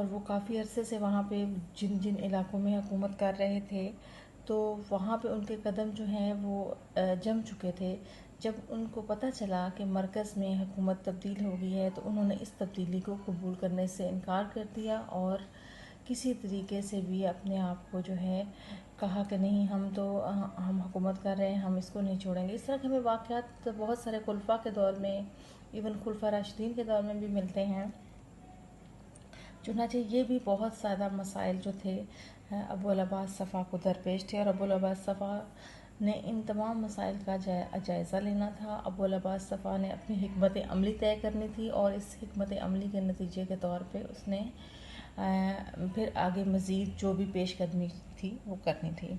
اور وہ کافی عرصے سے وہاں پہ جن جن علاقوں میں حکومت کر رہے تھے تو وہاں پہ ان کے قدم جو ہیں وہ جم چکے تھے. جب ان کو پتہ چلا کہ مرکز میں حکومت تبدیل ہو گئی ہے تو انہوں نے اس تبدیلی کو قبول کرنے سے انکار کر دیا اور کسی طریقے سے بھی اپنے آپ کو جو ہے کہا کہ نہیں ہم حکومت کر رہے ہیں, ہم اس کو نہیں چھوڑیں گے. اس طرح کے ہمیں واقعات بہت سارے خلفاء کے دور میں, ایون خلفاء راشدین کے دور میں بھی ملتے ہیں. چنانچہ یہ بھی بہت زیادہ مسائل جو تھے ابو العباس صفا کو درپیش تھے, اور ابو العباس صفا نے ان تمام مسائل کا جائزہ لینا تھا. ابو العباس صفا نے اپنی حکمت عملی طے کرنی تھی, اور اس حکمت عملی کے نتیجے کے طور پہ اس نے پھر آگے مزید جو بھی پیش قدمی تھی وہ کرنی تھی.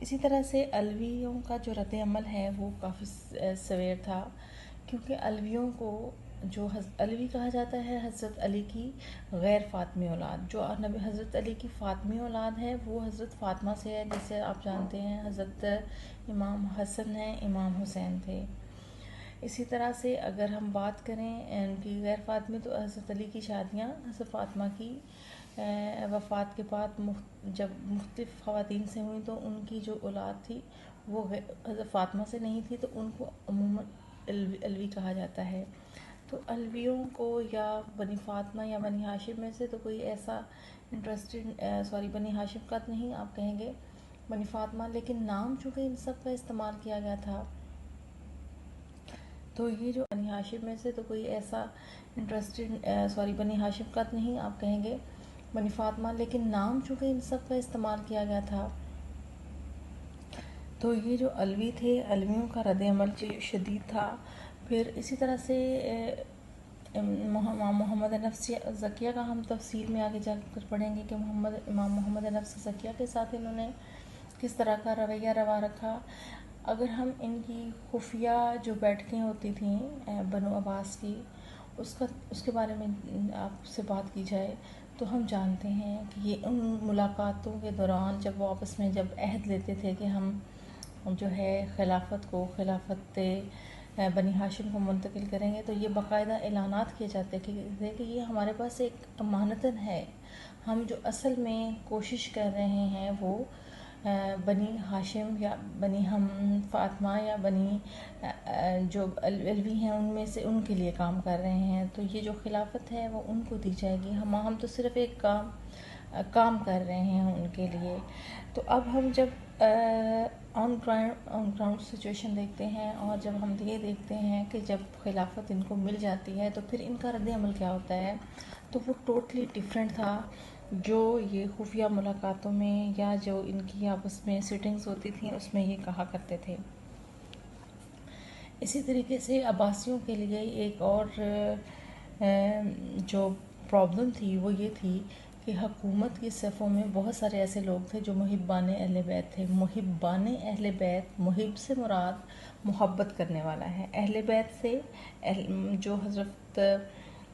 اسی طرح سے علویوں کا جو رد عمل ہے وہ کافی سویر تھا, کیونکہ علویوں کو جو علوی کہا جاتا ہے حضرت علی کی غیر فاطمی اولاد. جو حضرت علی کی فاطمی اولاد ہے وہ حضرت فاطمہ سے ہے, جسے آپ جانتے ہیں حضرت امام حسن ہیں, امام حسین تھے. اسی طرح سے اگر ہم بات کریں ان کی غیر فاطمی, تو حضرت علی کی شادیاں حضرت فاطمہ کی وفات کے بعد جب مختلف خواتین سے ہوئیں تو ان کی جو اولاد تھی وہ حضرت فاطمہ سے نہیں تھی, تو ان کو عموماً علوی کہا جاتا ہے. تو علویوں کو یا بنی فاطمہ یا بنی ہاشم میں سے تو کوئی ایسا بنی ہاشم کا نہیں آپ کہیں گے, بنی فاطمہ, لیکن نام چونکہ ان سب کا استعمال کیا گیا تھا تو یہ جو بنی ہاشم میں سے تو کوئی ایسا بنی ہاشم کا نہیں آپ کہیں گے, بنی فاطمہ, لیکن نام چونکہ ان سب کا استعمال کیا گیا تھا تو یہ جو علوی تھے, علویوں کا رد عمل شدید تھا. پھر اسی طرح سے امام محمد نفس زکیہ کا ہم تفصیل میں آگے جا کر پڑھیں گے کہ امام محمد نفس زکیہ کے ساتھ انہوں نے کس طرح کا رویہ روا رکھا. اگر ہم ان کی خفیہ جو بیٹھکیں ہوتی تھیں بنو عباس کی, اس کے بارے میں آپ سے بات کی جائے تو ہم جانتے ہیں کہ یہ ان ملاقاتوں کے دوران جب وہ آپس میں جب عہد لیتے تھے کہ ہم جو ہے خلافت بنی ہاشم کو منتقل کریں گے, تو یہ باقاعدہ اعلانات کیے جاتے تھے کہ یہ ہمارے پاس ایک امانتاً ہے, ہم جو اصل میں کوشش کر رہے ہیں وہ بنی ہاشم یا بنی ہم فاطمہ یا بنی جو علوی ہیں ان میں سے ان کے لیے کام کر رہے ہیں, تو یہ جو خلافت ہے وہ ان کو دی جائے گی, ہم تو صرف ایک کام کر رہے ہیں ان کے لیے. تو اب ہم جب آن گراؤنڈ سچویشن دیکھتے ہیں اور جب ہم یہ دیکھتے ہیں کہ جب خلافت ان کو مل جاتی ہے تو پھر ان کا رد عمل کیا ہوتا ہے, تو وہ ٹوٹلی ڈیفرنٹ تھا جو یہ خفیہ ملاقاتوں میں یا جو ان کی آپس میں سیٹنگز ہوتی تھیں اس میں یہ کہا کرتے تھے. اسی طریقے سے عباسیوں کے لیے ایک اور جو پرابلم تھی وہ یہ تھی کہ حکومت کی صفوں میں بہت سارے ایسے لوگ تھے جو محبان اہل بیت تھے. محبان اہل بیت, محب سے مراد محبت کرنے والا ہے. اہل بیت سے جو حضرت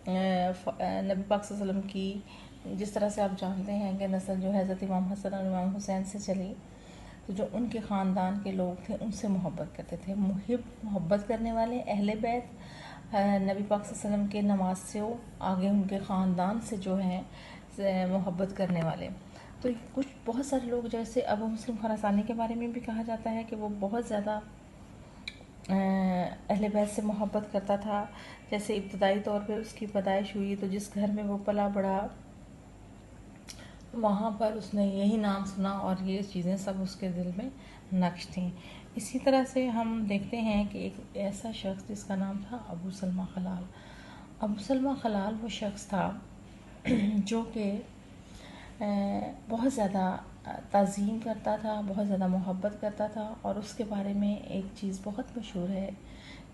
نبی پاک صلی اللہ علیہ وسلم کی جس طرح سے آپ جانتے ہیں کہ نسل جو حضرت امام حسن اور امام حسین سے چلی, تو جو ان کے خاندان کے لوگ تھے ان سے محبت کرتے تھے. محبت کرنے والے اہل بیت, نبی پاک صلی اللہ علیہ وسلم کے نواسوں آگے ان کے خاندان سے جو ہیں محبت کرنے والے. تو کچھ بہت سارے لوگ جیسے ابو مسلم خراسانی کے بارے میں بھی کہا جاتا ہے کہ وہ بہت زیادہ اہل بیت سے محبت کرتا تھا. جیسے ابتدائی طور پہ اس کی پیدائش ہوئی تو جس گھر میں وہ پلا بڑھا وہاں پر اس نے یہی نام سنا اور یہ چیزیں سب اس کے دل میں نقش تھیں. اسی طرح سے ہم دیکھتے ہیں کہ ایک ایسا شخص جس کا نام تھا ابو سلمہ خلال. ابو سلمہ خلال وہ شخص تھا جو کہ بہت زیادہ تعظیم کرتا تھا, بہت زیادہ محبت کرتا تھا, اور اس کے بارے میں ایک چیز بہت مشہور ہے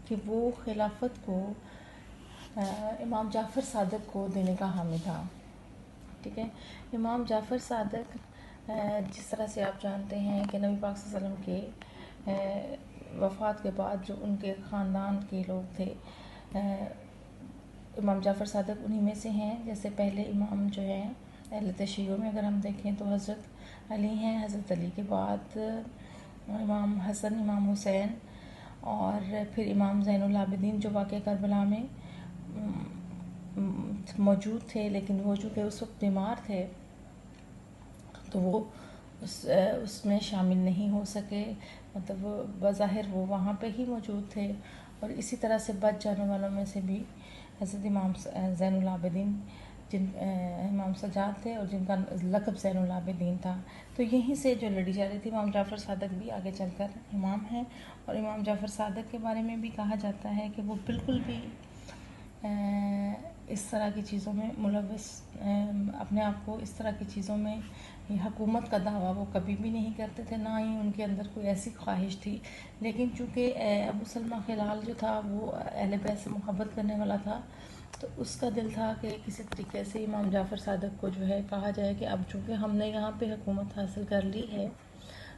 کہ وہ خلافت کو امام جعفر صادق کو دینے کا حامی تھا. ٹھیک ہے, امام جعفر صادق جس طرح سے آپ جانتے ہیں کہ نبی پاک صلی اللہ علیہ وسلم کے وفات کے بعد جو ان کے خاندان کے لوگ تھے, امام جعفر صادق انہی میں سے ہیں. جیسے پہلے امام جو ہیں اہل تشیع میں اگر ہم دیکھیں تو حضرت علی ہیں, حضرت علی کے بعد امام حسن, امام حسین, اور پھر امام زین العابدین جو واقع کربلا میں موجود تھے، لیکن وہ چونکہ اس وقت بیمار تھے تو وہ اس میں شامل نہیں ہو سکے، مطلب بظاہر وہ وہاں پہ ہی موجود تھے۔ اور اسی طرح سے بچ جانے والوں میں سے بھی حضرت امام زین العابدین، امام سجاد تھے اور جن کا لقب زین العابدین تھا، تو یہیں سے جو لڑی جا رہی تھی۔ امام جعفر صادق بھی آگے چل کر امام ہیں، اور امام جعفر صادق کے بارے میں بھی کہا جاتا ہے کہ وہ بالکل بھی اس طرح کی چیزوں میں ملوث، اپنے آپ کو اس طرح کی چیزوں میں حکومت کا دعویٰ وہ کبھی بھی نہیں کرتے تھے، نہ ہی ان کے اندر کوئی ایسی خواہش تھی۔ لیکن چونکہ ابو سلمہ خلال جو تھا وہ اہل بیت سے محبت کرنے والا تھا، تو اس کا دل تھا کہ کسی طریقے سے امام جعفر صادق کو جو ہے کہا جائے کہ اب چونکہ ہم نے یہاں پہ حکومت حاصل کر لی ہے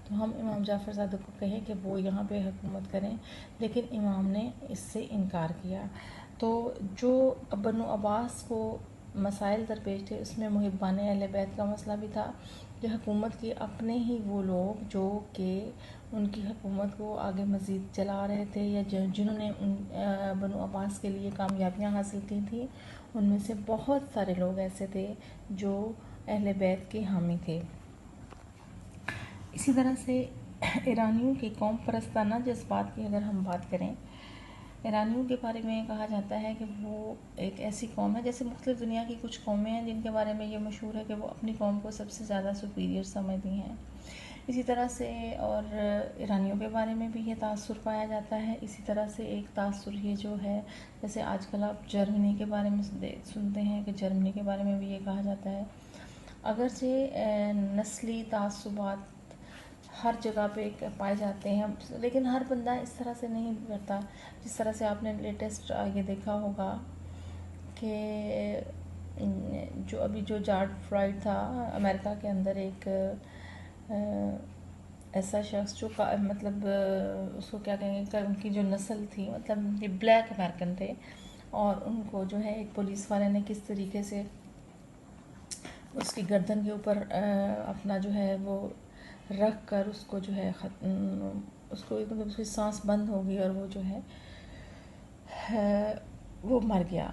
تو ہم امام جعفر صادق کو کہیں کہ وہ یہاں پہ حکومت کریں، لیکن امام نے اس سے انکار کیا۔ تو جو بنو عباس کو مسائل درپیش تھے، اس میں محبان اہل بیت کا مسئلہ بھی تھا کہ حکومت کی اپنے ہی وہ لوگ جو کہ ان کی حکومت کو آگے مزید چلا رہے تھے، یا جنہوں نے بنو عباس کے لیے کامیابیاں حاصل کی تھیں، ان میں سے بہت سارے لوگ ایسے تھے جو اہل بیت کے حامی تھے۔ اسی طرح سے ایرانیوں کی قوم پرستانہ جذبات کی اگر ہم بات کریں، ایرانیوں کے بارے میں کہا جاتا ہے کہ وہ ایک ایسی قوم ہے، جیسے مختلف دنیا کی کچھ قومیں ہیں جن کے بارے میں یہ مشہور ہے کہ وہ اپنی قوم کو سب سے زیادہ سپیریئر سمجھتی ہیں، اسی طرح سے اور ایرانیوں کے بارے میں بھی یہ تاثر پایا جاتا ہے۔ اسی طرح سے ایک تاثر یہ جو ہے، جیسے آج کل آپ جرمنی کے بارے میں سنتے ہیں کہ جرمنی کے بارے میں بھی یہ کہا جاتا ہے، اگرچہ نسلی تعصبات ہر جگہ پہ پائے جاتے ہیں، لیکن ہر بندہ اس طرح سے نہیں کرتا۔ جس طرح سے آپ نے لیٹسٹ یہ دیکھا ہوگا کہ جو ابھی جو جارج فلائیڈ تھا، امریکہ کے اندر ایک ایسا شخص جو مطلب اس کو کیا کہیں گے، ان کی جو نسل تھی، مطلب یہ بلیک امریکن تھے، اور ان کو جو ہے ایک پولیس والے نے کس طریقے سے اس کی گردن کے اوپر اپنا جو ہے وہ رکھ کر اس کو جو ہے اس کو مطلب اس کی سانس بند ہو گئی اور وہ جو ہے وہ مر گیا۔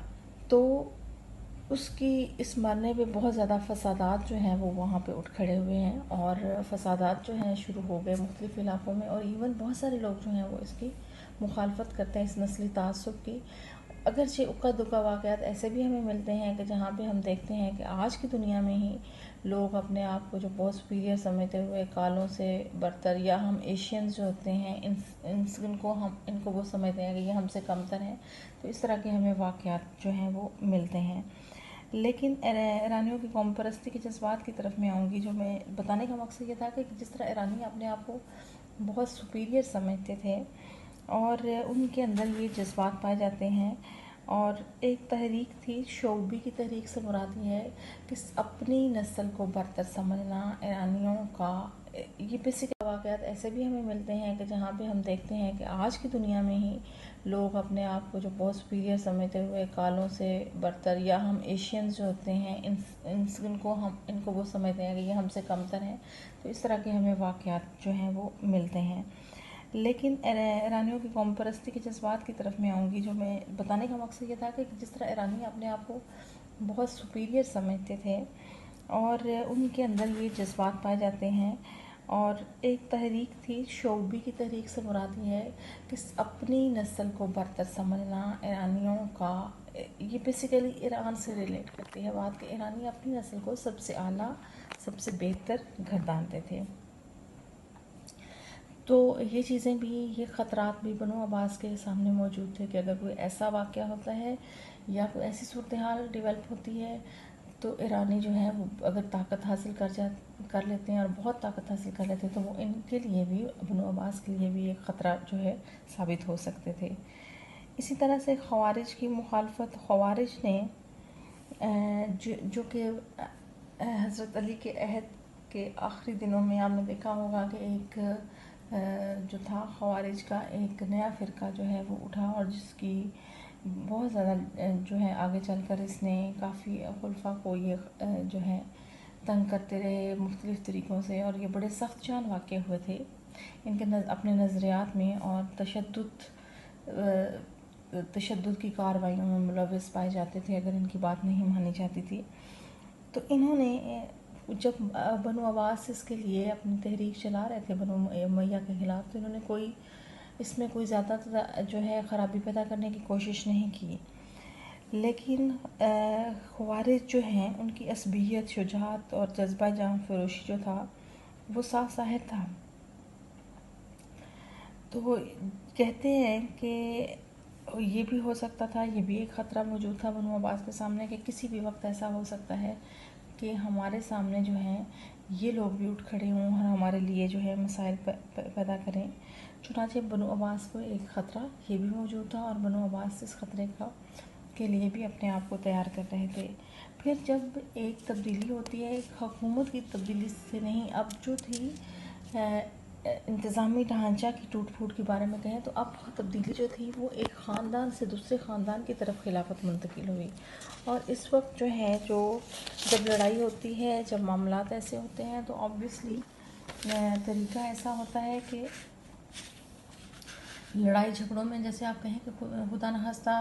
تو اس کی اس مرنے پہ بہت زیادہ فسادات جو ہیں وہ وہاں پہ اٹھ کھڑے ہوئے ہیں، اور فسادات جو ہیں شروع ہو گئے مختلف علاقوں میں، اور ایون بہت سارے لوگ جو ہیں وہ اس کی مخالفت کرتے ہیں، اس نسلی تعصب کی۔ اگرچہ اکا دکا واقعات ایسے بھی ہمیں ملتے ہیں کہ جہاں پہ ہم دیکھتے ہیں کہ آج کی دنیا میں ہی لوگ اپنے آپ کو جو بہت سپیریئر سمجھتے ہوئے کالوں سے برتر، یا ہم ایشینز جو ہوتے ہیں ان کو وہ سمجھتے ہیں کہ یہ ہم سے کم تر ہیں، تو اس طرح کے ہمیں واقعات جو ہیں وہ ملتے ہیں۔ لیکن ایرانیوں کی قوم پرستی کے جذبات کی طرف میں آؤں گی۔ جو میں بتانے کا مقصد یہ تھا کہ جس طرح ایرانی اپنے آپ کو بہت سپیریئر سمجھتے تھے، اور ان کے اندر یہ جذبات پائے جاتے ہیں، اور ایک تحریک تھی شعوبی کی تحریک سے مراد یہ ہے کہ اپنی نسل کو برتر سمجھنا ایرانیوں کا۔ یہ بیسیکلی واقعات ایسے بھی ہمیں ملتے ہیں کہ جہاں پہ ہم دیکھتے ہیں کہ آج کی دنیا میں ہی لوگ اپنے آپ کو جو بہت سپیریئر سمجھتے ہوئے کالوں سے برتر، یا ہم ایشینز جو ہوتے ہیں ان کو وہ سمجھتے ہیں کہ یہ ہم سے کم تر ہیں، تو اس طرح کے ہمیں واقعات جو ہیں وہ ملتے ہیں۔ لیکن ایرانیوں کی قوم پرستی کے جذبات کی طرف میں آؤں گی۔ جو میں بتانے کا مقصد یہ تھا کہ جس طرح ایرانی اپنے آپ کو بہت سپیریئر سمجھتے تھے، اور ان کے اندر یہ جذبات پائے جاتے ہیں، اور ایک تحریک تھی شعوبی کی تحریک سے مراد یہ ہے کہ اپنی نسل کو برتر سمجھنا ایرانیوں کا۔ یہ بیسیکلی ایران سے ریلیٹ کرتی ہے بات کہ ایرانی اپنی نسل کو سب سے اعلیٰ، سب سے بہتر گردانتے تھے۔ تو یہ چیزیں بھی، یہ خطرات بھی بنو عباس کے سامنے موجود تھے کہ اگر کوئی ایسا واقعہ ہوتا ہے یا کوئی ایسی صورتحال ڈیولپ ہوتی ہے تو ایرانی جو ہیں وہ اگر طاقت حاصل کر لیتے ہیں، اور بہت طاقت حاصل کر لیتے ہیں، تو وہ ان کے لیے بھی، بنو عباس کے لیے بھی ایک خطرہ جو ہے ثابت ہو سکتے تھے۔ اسی طرح سے خوارج کی مخالفت، خوارج نے جو کہ حضرت علی کے عہد کے آخری دنوں میں آپ نے دیکھا ہوگا کہ ایک جو تھا خوارج کا ایک نیا فرقہ جو ہے وہ اٹھا، اور جس کی بہت زیادہ جو ہے آگے چل کر اس نے کافی خلفاء کو یہ جو ہے تنگ کرتے رہے مختلف طریقوں سے، اور یہ بڑے سخت جان واقع ہوئے تھے ان کے اپنے نظریات میں، اور تشدد تشدد کی کارروائیوں میں ملوث پائے جاتے تھے اگر ان کی بات نہیں مانی جاتی تھی. تو انہوں نے جب بنو عباس اس کے لیے اپنی تحریک چلا رہے تھے بنو امیہ کے خلاف، تو انہوں نے اس میں کوئی زیادہ جو ہے خرابی پیدا کرنے کی کوشش نہیں کی. لیکن خوارج جو ہیں ان کی عصبیت، شجاعت اور جذبہ جان فروشی جو تھا وہ صاف ظاہر تھا. تو وہ کہتے ہیں کہ یہ بھی ہو سکتا تھا، یہ بھی ایک خطرہ موجود تھا بنو عباس کے سامنے کہ کسی بھی وقت ایسا ہو سکتا ہے کہ ہمارے سامنے جو ہیں یہ لوگ بھی اٹھ کھڑے ہوں اور ہمارے لیے جو ہے مسائل پیدا کریں. چنانچہ بنو عباس کو ایک خطرہ یہ بھی موجود تھا اور بنو عباس اس خطرے کے لیے بھی اپنے آپ کو تیار کر رہے تھے. پھر جب ایک تبدیلی ہوتی ہے، ایک حکومت کی تبدیلی سے نہیں، اب جو تھی انتظامی ڈھانچہ کی ٹوٹ پھوٹ کے بارے میں کہیں تو اب تبدیلی جو تھی وہ ایک خاندان سے دوسرے خاندان کی طرف خلافت منتقل ہوئی. اور اس وقت جو ہے جب لڑائی ہوتی ہے، جب معاملات ایسے ہوتے ہیں تو آبویسلی طریقہ ایسا ہوتا ہے کہ لڑائی جھگڑوں میں جیسے آپ کہیں کہ خدا نخواستہ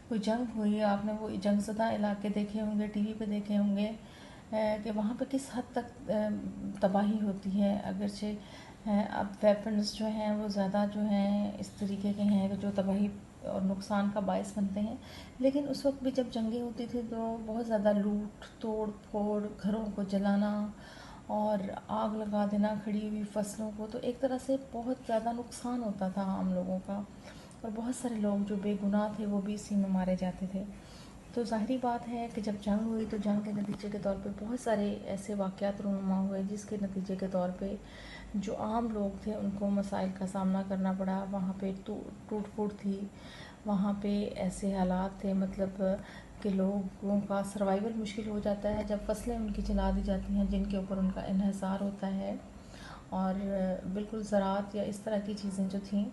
کوئی جنگ ہوئی، آپ نے وہ جنگ زدہ علاقے دیکھے ہوں گے، ٹی وی پہ دیکھے ہوں گے کہ وہاں پہ کس حد تک تباہی ہوتی ہے. اگرچہ اب ویپنز جو ہیں وہ زیادہ جو ہیں اس طریقے کے ہیں کہ جو تباہی اور نقصان کا باعث بنتے ہیں، لیکن اس وقت بھی جب جنگیں ہوتی تھی تو بہت زیادہ لوٹ توڑ پھوڑ، گھروں کو جلانا اور آگ لگا دینا کھڑی ہوئی فصلوں کو، تو ایک طرح سے بہت زیادہ نقصان ہوتا تھا عام لوگوں کا، اور بہت سارے لوگ جو بے گناہ تھے وہ بھی اسی میں مارے جاتے تھے. تو ظاہری بات ہے کہ جب جنگ ہوئی تو جنگ کے نتیجے کے طور پہ بہت سارے ایسے واقعات رونما ہوئے جس کے نتیجے کے طور پہ جو عام لوگ تھے ان کو مسائل کا سامنا کرنا پڑا. وہاں پہ ٹوٹ پھوٹ تھی، وہاں پہ ایسے حالات تھے مطلب کہ لوگوں کا سروائیول مشکل ہو جاتا ہے جب فصلیں ان کی جلا دی جاتی ہیں جن کے اوپر ان کا انحصار ہوتا ہے، اور بالکل زراعت یا اس طرح کی چیزیں جو تھیں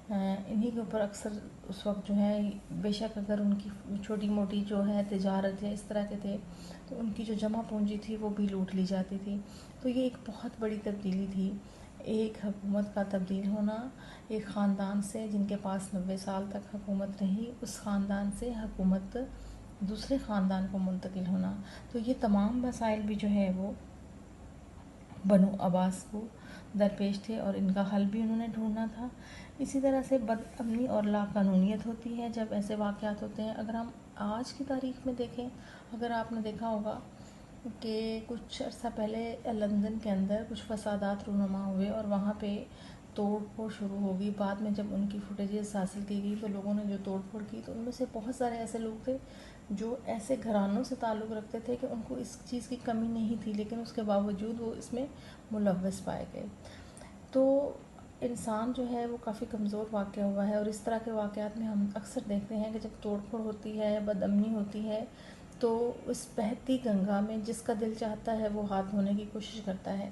انہی کے اوپر اکثر اس وقت جو ہے، بے شک اگر ان کی چھوٹی موٹی جو ہے تجارت یا اس طرح کے تھے تو ان کی جو جمع پونجی تھی وہ بھی لوٹ لی جاتی تھی. تو یہ ایک بہت بڑی تبدیلی تھی، ایک حکومت کا تبدیل ہونا، ایک خاندان سے جن کے پاس 90 سال تک حکومت رہی، اس خاندان سے حکومت دوسرے خاندان کو منتقل ہونا. تو یہ تمام مسائل بھی جو ہے وہ بنو عباس کو درپیش تھے اور ان کا حل بھی انہوں نے ڈھونڈنا تھا. اسی طرح سے بد امنی اور لا قانونیت ہوتی ہے جب ایسے واقعات ہوتے ہیں. اگر ہم آج کی تاریخ میں دیکھیں، اگر آپ نے دیکھا ہوگا کہ کچھ عرصہ پہلے لندن کے اندر کچھ فسادات رونما ہوئے اور وہاں پہ توڑ پھوڑ شروع ہو گئی. بعد میں جب ان کی فوٹیجز حاصل کی گئی تو لوگوں نے جو توڑ پھوڑ کی تو ان میں سے بہت سارے ایسے لوگ تھے جو ایسے گھرانوں سے تعلق رکھتے تھے کہ ان کو اس چیز کی کمی نہیں تھی، لیکن اس کے باوجود وہ اس میں ملوث پائے گئے. تو انسان جو ہے وہ کافی کمزور واقع ہوا ہے، اور اس طرح کے واقعات میں ہم اکثر دیکھتے ہیں کہ جب توڑ پھوڑ ہوتی ہے، بد امنی ہوتی ہے، تو اس بہتی گنگا میں جس کا دل چاہتا ہے وہ ہاتھ دھونے کی کوشش کرتا ہے.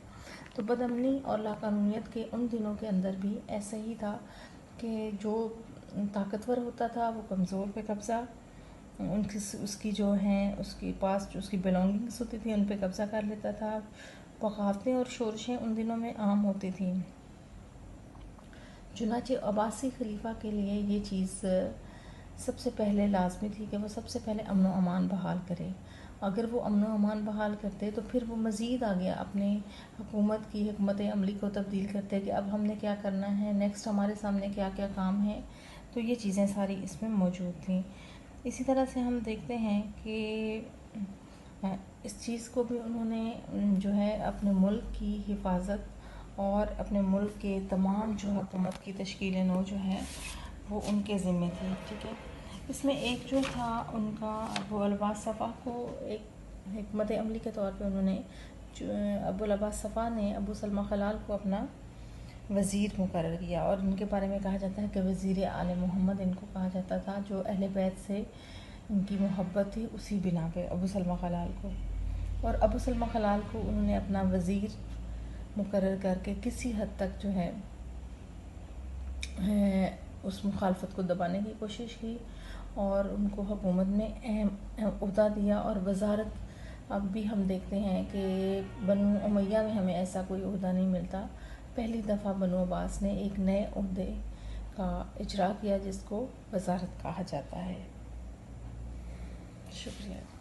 تو بد امنی اور لاقانونیت کے ان دنوں کے اندر بھی ایسا ہی تھا کہ جو طاقتور ہوتا تھا وہ کمزور پہ قبضہ، اس کی جو ہیں اس کے پاس جو اس کی بیلانگنگس ہوتی تھی ان پہ قبضہ کر لیتا تھا. بغاوتیں اور شورشیں ان دنوں میں عام ہوتی تھیں. چنانچہ عباسی خلیفہ کے لیے یہ چیز سب سے پہلے لازمی تھی کہ وہ سب سے پہلے امن و امان بحال کرے. اگر وہ امن و امان بحال کرتے تو پھر وہ مزید آگے اپنے حکومت کی حکمت عملی کو تبدیل کرتے کہ اب ہم نے کیا کرنا ہے، نیکسٹ ہمارے سامنے کیا کیا کام ہیں. تو یہ چیزیں ساری اس میں موجود تھیں. اسی طرح سے ہم دیکھتے ہیں کہ اس چیز کو بھی انہوں نے جو ہے اپنے ملک کی حفاظت اور اپنے ملک کے تمام جو حکومت کی تشکیل نو جو ہے وہ ان کے ذمے تھی. ٹھیک ہے، اس میں ایک جو تھا ان کا ابو العباس صفا کو ایک حکمت عملی کے طور پہ انہوں نے ابو العباس صفا نے ابو سلمہ خلال کو اپنا وزیر مقرر کیا، اور ان کے بارے میں کہا جاتا ہے کہ وزیر آل محمد ان کو کہا جاتا تھا. جو اہل بیت سے ان کی محبت تھی اسی بنا پہ ابو سلمہ خلال کو، اور ابو سلمہ خلال کو انہوں نے اپنا وزیر مقرر کر کے کسی حد تک جو ہے اس مخالفت کو دبانے کی کوشش کی اور ان کو حکومت میں اہم عہدہ دیا. اور وزارت اب بھی ہم دیکھتے ہیں کہ بنو امیہ میں ہمیں ایسا کوئی عہدہ نہیں ملتا. پہلی دفعہ بنو عباس نے ایک نئے عہدے کا اجرا کیا جس کو وزارت کہا جاتا ہے. شکریہ.